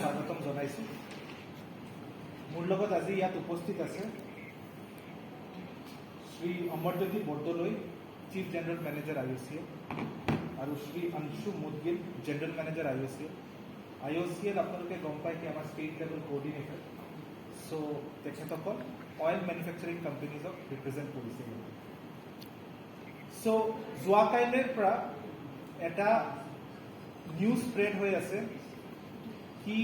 স্বাগতম জনাইছোঁ। মোৰ লগত আজি ইয়াত উপস্থিত আছে Shri Amarjyoti Bordoloi, chief general manager IOCL, আৰু Shri Anshu Mudgil, general manager IOCL। IOCL আপোনালোকে গম পায় কি আমাৰ ষ্টেট লেভেল কোঅৰ্ডিনেটৰ। চ' তেখেতসকল অইল মেনুফেকচাৰিং কোম্পানীজক ৰিপ্ৰেজেণ্ট কৰিছে। চ' যোৱাকাইলৈৰ পৰা এটা নিউজ স্প্ৰেড হৈ আছে কি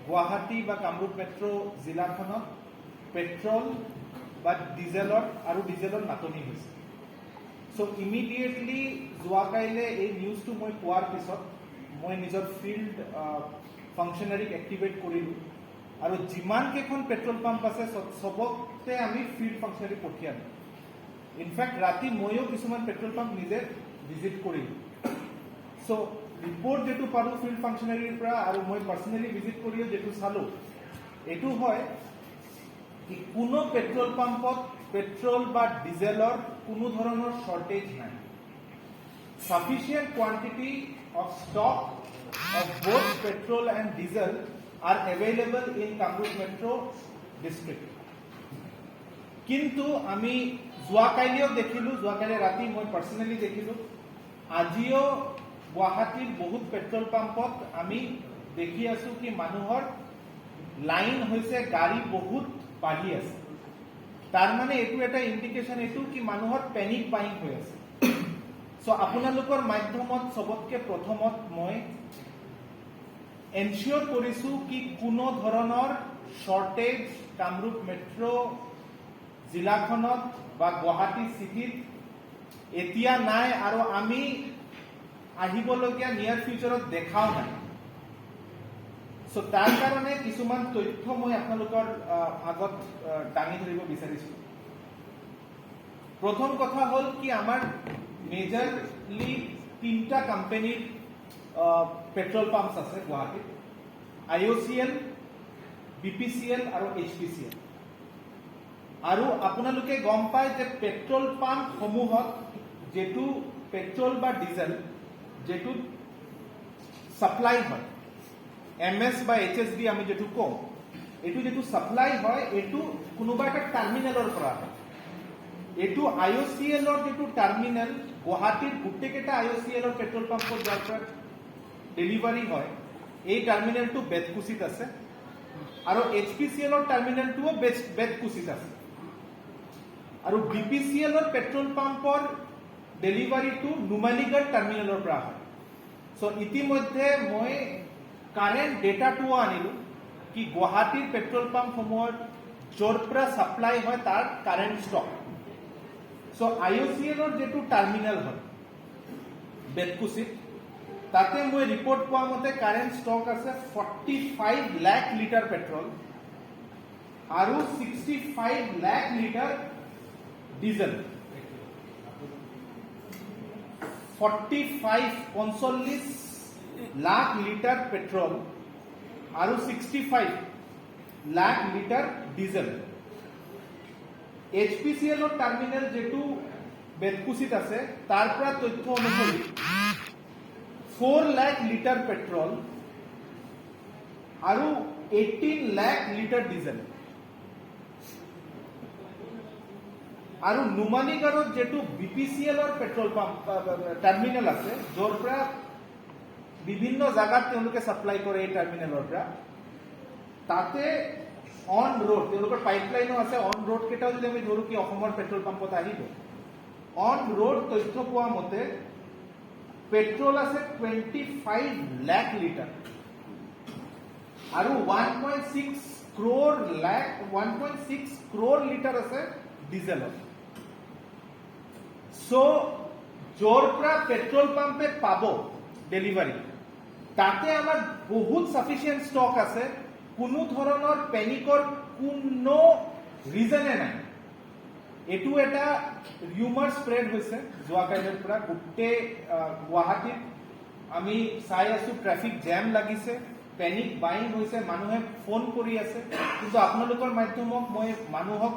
গুৱাহাটী বা কামৰূপ মেট্ৰ' জিলাখনত পেট্ৰল বা ডিজেলৰ নাটনি হৈছে। চ' ইমিডিয়েটলি যোৱাকাইলৈ এই নিউজটো মই পোৱাৰ পিছত মই নিজৰ ফিল্ড ফাংচনাৰীক এক্টিভেট কৰিলোঁ, আৰু যিমান কেইখন পেট্ৰল পাম্প আছে চবতে আমি ফিল্ড ফাংচনাৰী পঠিয়ালোঁ। ইনফেক্ট ৰাতি ময়ো কিছুমান পেট্ৰল পাম্প নিজে ভিজিট কৰিলোঁ। চ' ৰিপৰ্ট যিটো পালোঁ ফিল্ড ফাংচনাৰীৰ পৰা, আৰু মই পাৰ্চনেলি ভিজিট কৰিও যিটো চালোঁ, এইটো হয় কি কোনো পেট্ৰল পাম্পত পেট্ৰল বা ডিজেলৰ কোনো ধৰণৰ শ্বৰ্টেজ নাই। Sufficient quantity of stock of both petrol and diesel are available in Kamrup Metro district. কিন্তু আমি যোৱাকালিও দেখিলোঁ, যোৱাকালি ৰাতি মই পাৰ্চনেলি দেখিলোঁ, আজিও গুৱাহাটীৰ বহুত পেট্ৰল পাম্পত আমি দেখি আছোঁ কি মানুহৰ লাইন হৈছে, গাড়ী বহুত বাঢ়ি আছে। তাৰ মানে এইটো এটা ইণ্ডিকেশ্যন এইটো কি মানুহৰ পেনিক বাইং হৈ আছে। চ' আপোনালোকৰ মাধ্যমত চবতকে প্ৰথমত মই এনচিয়ৰ কৰিছোঁ কি কোনো ধৰণৰ শ্বৰ্টেজ কামৰূপ মেট্ৰ' জিলাখনত বা গুৱাহাটী চিটিত এতিয়া নাই, আৰু আমি আহিবলগীয়া নিয়াৰ ফিউচাৰত দেখাও নাই। চ' তাৰ কাৰণে কিছুমান তথ্য মই আপোনালোকৰ আগত দাঙি ধৰিব বিচাৰিছোঁ। প্ৰথম কথা হ'ল কি আমাৰ মেজৰলি 3টা কোম্পানীৰ পেট্ৰল পাম্প আছে গুৱাহাটীত: IOCL, BPCL আৰু HPCL। আৰু আপোনালোকে গম পায় যে পেট্ৰল পাম্পসমূহত যিটো পেট্ৰল বা ডিজেল যেটো সাপ্লাই হয়, MS বা HSD আমি যেটো কওঁ, এইটো যেটো সাপ্লাই হয় এইটো কোনোবা এটা টাৰ্মিনেলৰ পৰা হয়। এইটো IOCLৰ যেটো টাৰ্মিনেল, গুৱাহাটীৰ গোটেইকেইটা IOCLৰ পেট্ৰল পাম্পত যাৰ পৰা ডেলিভাৰী হয়, এই টাৰ্মিনেলটো বেতকুছিত আছে, আৰু HPCLৰ টাৰ্মিনেলটোও বেতকুছিত আছে, আৰু BPCLৰ পেট্ৰল পাম্পৰ ডেলিভাৰীটো নুমালীগড় টাৰ্মিনেলৰ পৰা হয়। চ' ইতিমধ্যে মই কাৰেণ্ট ডেটাটোও আনিলোঁ কি গুৱাহাটীৰ পেট্ৰল পাম্পসমূহৰ য'ৰ পৰা ছাপ্লাই হয় তাৰ কাৰেণ্ট ষ্টক। চ' IOCLৰ যিটো টাৰ্মিনেল হয় বেতকুছিত, তাতে মই ৰিপৰ্ট পোৱা মতে কাৰেণ্ট ষ্টক আছে 45 লাখ লিটাৰ পেট্ৰল আৰু 65 lakh litre diesel. 45 lakh litre petrol আৰু 65 লাখ লিটাৰ ডিজেল। HPCLৰ টাৰ্মিনেল যেটো বেতকুছিত আছে তাৰ পৰা তথ্য অনুসৰি 4 লাখ লিটাৰ পেট্ৰল আৰু 18 লাখ লিটাৰ ডিজেল। আৰু নুমালীগড়ত যেটো BPCLৰ পেট্ৰল পাম্প টাৰ্মিনেল আছে, য'ৰ পৰা বিভিন্ন জাগাত তেওঁলোকে ছাপ্লাই কৰে এই টাৰ্মিনেলৰ পৰা, তাতে অন ৰোড তেওঁলোকৰ পাইপলাইনো আছে। অন ৰোড কেইটাও যদি আমি ধৰো কি অসমৰ পেট্ৰল পাম্পত আহিব, অন ৰোড তথ্য পোৱা মতে পেট্ৰল আছে 25 লাখ লিটাৰ আৰু 1.6 ক্ৰ'ৰ লিটাৰ আছে ডিজেলত। চ' য'ৰ পৰা পেট্ৰল পাম্পে পাব ডেলিভাৰী, তাতে আমাৰ বহুত সাফিচিয়েণ্ট ষ্টক আছে। কোনো ধৰণৰ পেনিকৰ কোনো ৰিজনে নাই। এইটো এটা ৰিউমাৰ স্প্ৰেড হৈছে যোৱাকালিৰ পৰা গোটেই গুৱাহাটীত। আমি চাই আছো ট্ৰেফিক জেম লাগিছে, পেনিক বাইং হৈছে, মানুহে ফোন কৰি আছে। কিন্তু আপোনালোকৰ মাধ্যমত মই মানুহক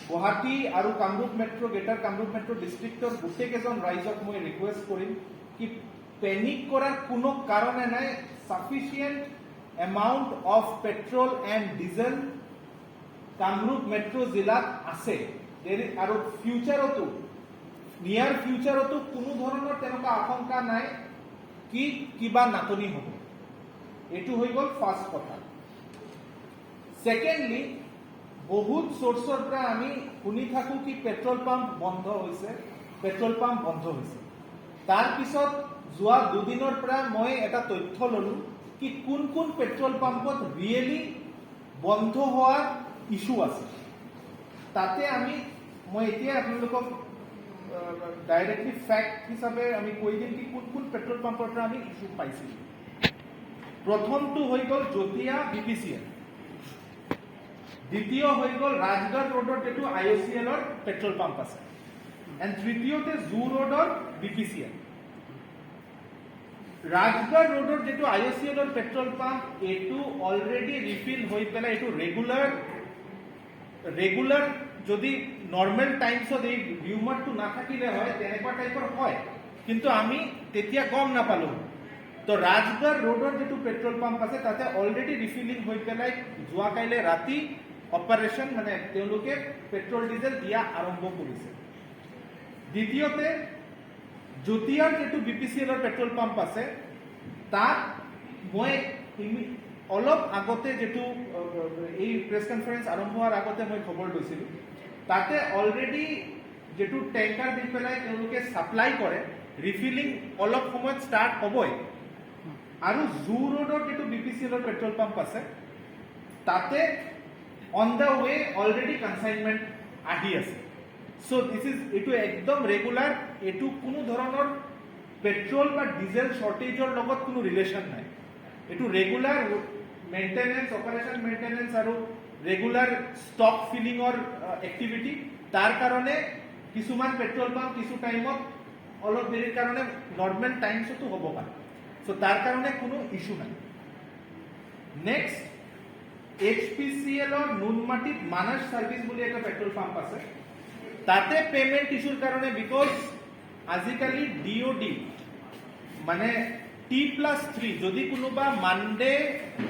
গুৱাহাটী আৰু Kamrup metro' greater Kamrup metro' ডিষ্ট্ৰিক্টৰ গোটেইকেইজন ৰাইজক মই ৰিকুৱেষ্ট কৰিম কি প্যানিক কৰাৰ কোনো কাৰণে নাই sufficient amount of petrol and diesel Kamrup metro জিলাত আছে আৰু ফিউচাৰতো নিয়াৰ ফিউচাৰতো কোনো ধৰণৰ তেনেকুৱা আশংকা নাই কি কিবা নাটনি হ'ব এটো হৈ গ'ল ফাৰ্স্ট কথা সেকেন্ডলি বহুত সোৰ্সৰ পৰা আমি শুনি থাকো কি পেট্ৰোল পাম্প বন্ধ হৈছে তাৰ পিছত যোৱা দুদিনৰ পৰা মই এটা তথ্য ললো কি কোন কোন পেট্ৰোল পাম্পত ৰিয়েলি বন্ধ হোৱাৰ ইস্যু আছে তাতে মই এতিয়া আপোনালোকক ডাইৰেক্টলি ফ্যাক্ট হিচাপে আমি কৈ দিম কি কোন কোন পেট্ৰোল পাম্পৰ পৰা আমি ইস্যু পাইছিলো প্ৰথমটো হৈ গ'ল জতিয়া বিপিসিএল দ্বিতীয় হৈ গ'ল ৰাজগড় ৰোডৰ যেটো আইওসিএলৰ পেট্ৰোল পাম্প আছে এন্ড তৃতীয়তে জু ৰোডৰ বিপিসিএল ৰাজগড় ৰোডৰ যেটো আইওসিএলৰ পেট্ৰোল পাম্প এটো অলৰেডি ৰিফিল হৈ পেলাই এটো ৰেগুলাৰ যদি নৰ্মাল টাইমছত এই ৰিউমাৰটো না থাকিলে হয় তেনেকুৱা টাইপৰ হয় কিন্তু আমি তেতিয়া গম নাপালো তো ৰাজগড় ৰোডৰ যেটো পেট্ৰোল পাম্প আছে তাতে অলৰেডি ৰিফিলিং হৈ পেলাই যোৱা কাইলে ৰাতি অপাৰেশন মানে তেওঁলোকে পেট্ৰোল ডিজেল দিয়া আৰম্ভ কৰিছে দ্বিতীয়তে জতিয়াৰ যেটো বিপিসিএলৰ পেট্ৰোল পাম্প আছে তাত মই অলপ আগতে যেটো এই প্ৰেস কনফাৰেন্স আৰম্ভ হোৱাৰ আগতে মই খবৰ লৈছিলো তাতে অলৰেডি যেটো ট্যাঙ্কাৰ দি পেলাই তেওঁলোকে সাপ্লাই কৰে ৰিফিলিং অলপ সময়ত স্টাৰ্ট হ'বই আৰু জু ৰোডৰ যেটো বিপিসিএলৰ পেট্রোল পাম্প আছে তাতে on the way already consignment আহি আছে সো দিস ইজ এটো একদম রেগুলার এটো কোনো ধৰণৰ পেট্ৰোল বা ডিজেল শৰ্টেজৰ লগত কোনো ৰিলেশন নাই এটো ৰেগুলাৰ মেইনটেনেন্স অপাৰেশন মেইনটেনেন্স আৰু ৰেগুলাৰ স্টক ফিলিংৰ এক্টিভিটি তাৰ কাৰণে কিছুমান পেট্ৰোল পাম্প কিছু টাইমত অলপ দেৰিৰ কাৰণে নৰ্মাল টাইমছতো হ'ব পাৰে সো তাৰ কাৰণে কোনো ইস্যু নাই নেক্সট HPCL और নুনমাটিত মানস সার্ভিস বলে একটা পেট্রোল পাম্প আছে তাতে পেমেন্ট ইস্যুর কারণে বিকজ আজিকালি ডিওডি মানে T+3 যদি কোনোবা মানডে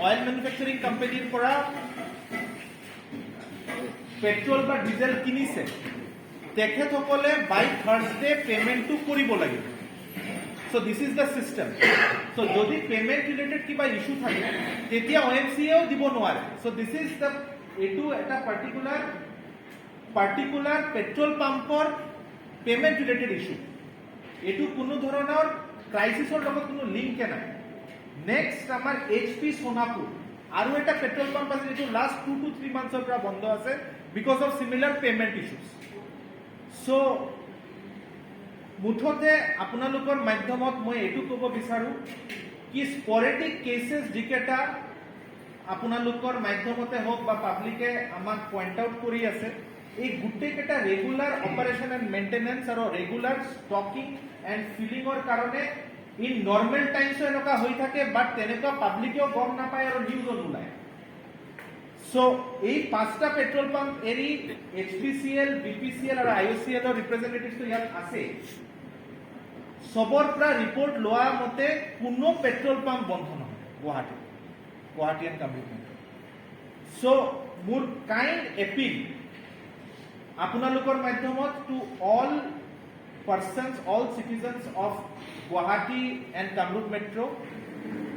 অয়েল ম্যানুফ্যাকচারিং কোম্পানির পৰা পেট্ৰোল বা ডিজেল কিনিছে তেখেতসকলে বাই থাৰ্সডে পেমেন্টটো কৰিব লাগিব So this is the system. So যদি পেমেন্ট ৰিলেটেড কিবা ইস্যু থাকে তেতিয়া OMCAও দিব নোৱাৰে so this is the এটো এটা পাৰ্টিকুলাৰ পেট্ৰোল পাম্পৰ পেমেন্ট ৰিলেটেড ইস্যু এটো কোনো ধৰণৰ ক্ৰাইসিসৰ লগত কোনো লিংক নাই নেক্সট আমাৰ HP সোনাপুৰ আৰু এটা পেট্ৰোল পাম্প আছে যেটো লাস্ট 2 to 3 মান্থছৰ পৰা বন্ধ আছে because of similar payment issues so মুঠতে আপোনালোকৰ মাধ্যমত মই এটো ক'ব বিচাৰো কি স্পৰেডিক কেसेस যিকেটা আপোনালোকৰ মাধ্যমতে হোক বা পাব্লিকে আমাক পইণ্ট আউট কৰি আছে এই গুটেকেটা ৰেগুলাৰ অপাৰেশন এন্ড মেইনটেনেন্স আৰু ৰেগুলাৰ ষ্টকিং এন্ড ফিলিংৰ কাৰণে ইন নৰ্মাল টাইমছ এনেকা হৈ থাকে বাট তেনেকা পাব্লিকেও গম নাপায় আৰু নিউজও নোলায় সো এই পাঁচটা পেট্ৰোল পাম্প এৰি HPCL BPCL আৰু IOCL ৰ ৰিপ্ৰেজেন্টেটিভছ তো ইয়াত আছে সবৰ পৰা ৰিপোৰ্ট লোৱা মতে কোনো পেট্ৰোল পাম্প বন্ধ নহয় Guwahati and Kamrup metro so মোৰ কাইণ্ড এপিল আপোনালোকৰ মাধ্যমত to all persons all citizens of Guwahati and Kamrup metro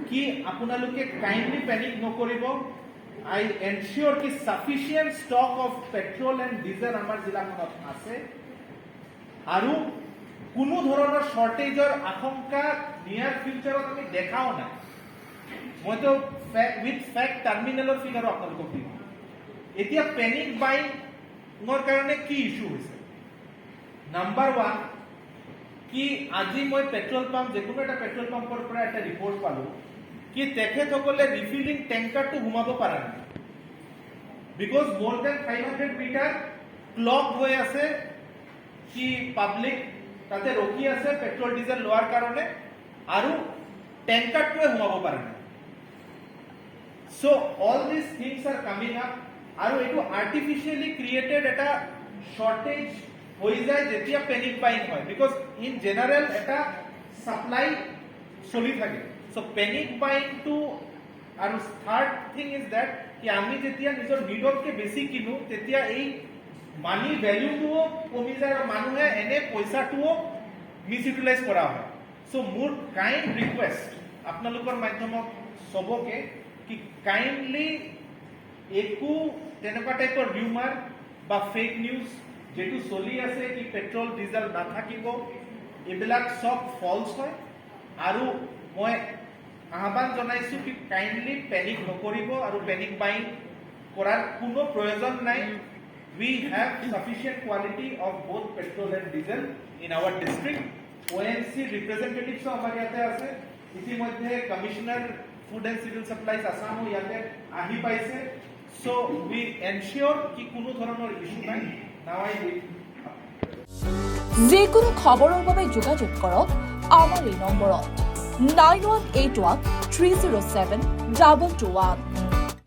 কি আপোনালোকে কাইণ্ডলি প্যানিক নকৰিব I ensure ki sufficient stock of petrol and diesel আমাৰ জিলাখনত আছে আৰু কোনো ধৰণৰ শৰ্টেজৰ আশংকা নিয়াৰ ফিউচাৰত আমি দেখাও নাই মই তো উইথ ফ্যাক্ট টাৰ্মিনালৰ ফিগাৰ আপোনালোকক দিম এতিয়া প্যানিক বাইংৰ কাৰণে কি ইস্যু হৈছে নাম্বাৰ 1 কি আজি মই পেট্ৰোল পাম্প যেকোনো এটা পেট্ৰোল পাম্পৰ পৰা এটা ৰিপোৰ্ট পালো কি তেখেতসকলে ৰিফিলিং ট্যাঙ্কাৰটো ঘুমাব পাৰা নাই বিকজ মোৰ দেন 500 মিটাৰ ক্লক হৈ আছে কি পাব্লিক তাতে ৰখি আছে পেট্ৰোল ডিজেল লোৱাৰ কাৰণে আৰু ট্যাঙ্কাৰটোৱে ঘুমাব পাৰা নাই so all this things R coming up আৰু এটো আর্টিফিশিয়ালি ক্রিয়েটেড এটা শর্টেজ হৈ যায় যেতিয়া প্যানিক বাইং হয় বিকজ ইন জেনারেল এটা সাপ্লাই চলি থাকে সো পেনিক বাইংটো আৰু থাৰ্ড থিং ইজ দ্যাট কি আমি যেতিয়া নিজৰ নিডতকে বেছি কিনো তেতিয়া এই মানি ভ্যালুটোও কমি যায় আৰু মানুহে এনে পইচাটোও মিছ ইউটিলাইজ কৰা হয় সো মোৰ কাইণ্ড ৰিকুৱেষ্ট আপোনালোকৰ মাধ্যমত সবকে কি কাইণ্ডলি একো তেনেকুৱা টাইপৰ ৰিউমাৰ বা ফেক নিউজ যেটো চলি আছে কি পেট্ৰল ডিজেল নাথাকিব এইবিলাক সব ফলছ হয় আৰু মই আহ্বান জনাইছো কি কাইণ্ডলি পেনিক নকৰিব আৰু পেনিক বাইং কৰাৰ কোনো প্ৰয়োজন নাই we have sufficient quality of both petrol and diesel in our district ONC representatives আমাৰ ইয়াতে আছে ইতিমধ্যে commissioner food and civil supplies আসামো ইয়াতে আহি পাইছে so we ensure কি কোনো ধৰণৰ ইস্যু নাই now I যিকোনো খবৰৰ বাবে যোগাযোগ কৰক আমাৰ এই নম্বৰত 9181 307 2221